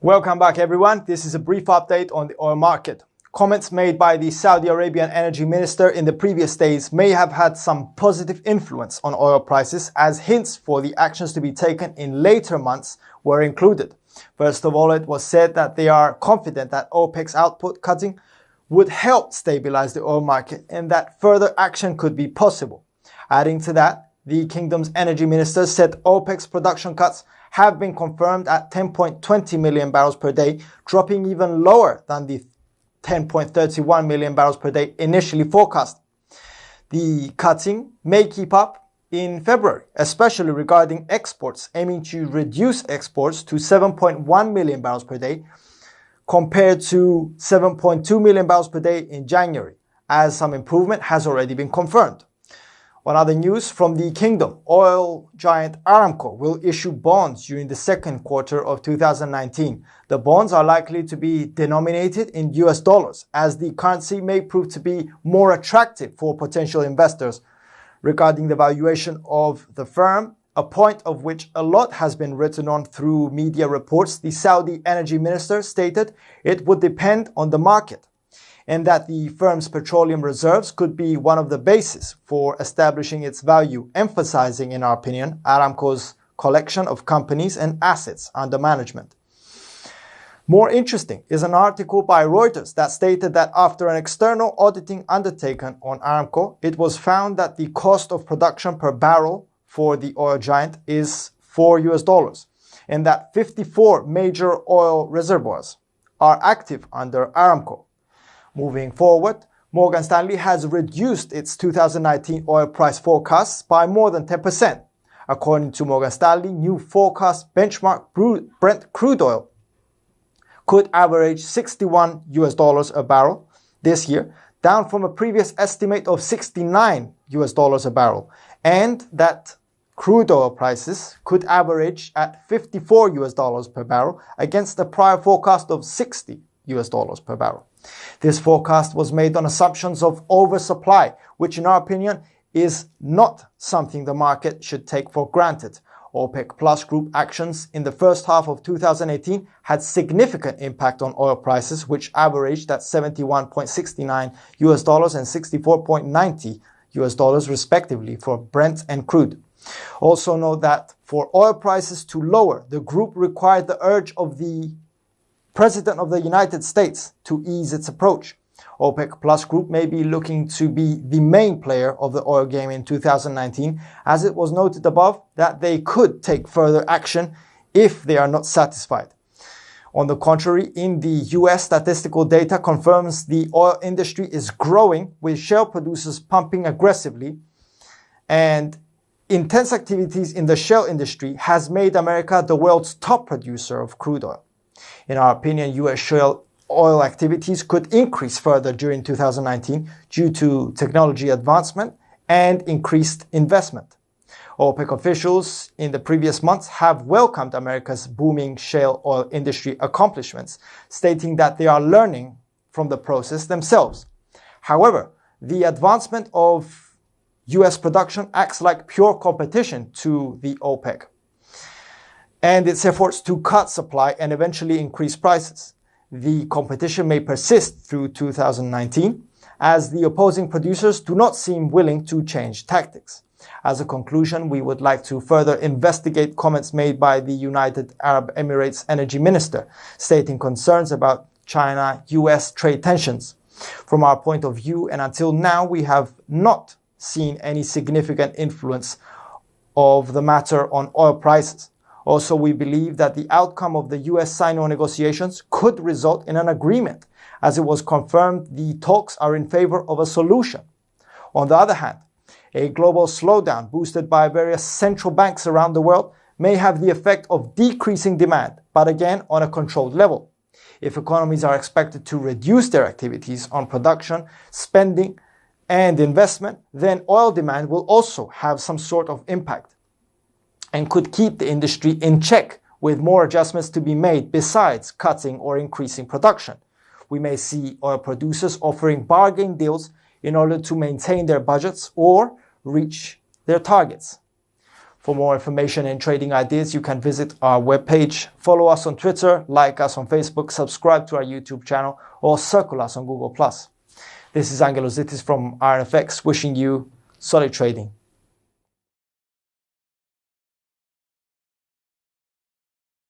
Welcome back, everyone. This is a brief update on the oil market. Comments made by the Saudi Arabian energy minister in the previous days may have had some positive influence on oil prices, as hints for the actions to be taken in later months were included. First of all, it was said that they are confident that OPEC's output cutting would help stabilize the oil market and that further action could be possible. Adding to that, the kingdom's energy minister said OPEC's production cuts have been confirmed at 10.20 million barrels per day, dropping even lower than the 10.31 million barrels per day initially forecast. The cutting may keep up in February, especially regarding exports, aiming to reduce exports to 7.1 million barrels per day compared to 7.2 million barrels per day in January, as some improvement has already been confirmed. On other news from the kingdom, oil giant Aramco will issue bonds during the second quarter of 2019. The bonds are likely to be denominated in US dollars, as the currency may prove to be more attractive for potential investors. Regarding the valuation of the firm, a point of which a lot has been written on through media reports, the Saudi energy minister stated it would depend on the market, and that the firm's petroleum reserves could be one of the bases for establishing its value, emphasizing, in our opinion, Aramco's collection of companies and assets under management. More interesting is an article by Reuters that stated that after an external auditing undertaken on Aramco, it was found that the cost of production per barrel for the oil giant is $4, and that 54 major oil reservoirs are active under Aramco. Moving forward, Morgan Stanley has reduced its 2019 oil price forecasts by more than 10%. According to Morgan Stanley, new forecast benchmark Brent crude oil could average $61 a barrel this year, down from a previous estimate of $69 a barrel, and that crude oil prices could average at $54 per barrel against the prior forecast of $60 per barrel. This forecast was made on assumptions of oversupply, which in our opinion is not something the market should take for granted. OPEC Plus group actions in the first half of 2018 had significant impact on oil prices, which averaged at $71.69 and $64.90 respectively for Brent and crude. Also note that for oil prices to lower, the group required the urge of the President of the United States to ease its approach. OPEC Plus Group may be looking to be the main player of the oil game in 2019, as it was noted above that they could take further action if they are not satisfied. On the contrary, in the US, statistical data confirms the oil industry is growing, with shale producers pumping aggressively, and intense activities in the shale industry has made America the world's top producer of crude oil. In our opinion, US shale oil activities could increase further during 2019 due to technology advancement and increased investment. OPEC officials in the previous months have welcomed America's booming shale oil industry accomplishments, stating that they are learning from the process themselves. However, the advancement of US production acts like pure competition to the OPEC and its efforts to cut supply and eventually increase prices. The competition may persist through 2019, as the opposing producers do not seem willing to change tactics. As a conclusion, we would like to further investigate comments made by the United Arab Emirates energy minister, stating concerns about China-US trade tensions. From our point of view, and until now, we have not seen any significant influence of the matter on oil prices. Also, we believe that the outcome of the US-Sino negotiations could result in an agreement, as it was confirmed the talks are in favor of a solution. On the other hand, a global slowdown boosted by various central banks around the world may have the effect of decreasing demand, but again on a controlled level. If economies are expected to reduce their activities on production, spending, and investment, then oil demand will also have some sort of impact and could keep the industry in check, with more adjustments to be made besides cutting or increasing production. We may see oil producers offering bargain deals in order to maintain their budgets or reach their targets. For more information and trading ideas, you can visit our webpage, follow us on Twitter, like us on Facebook, subscribe to our YouTube channel, or circle us on Google+. This is Angelos Zitis from IronFX, wishing you solid trading.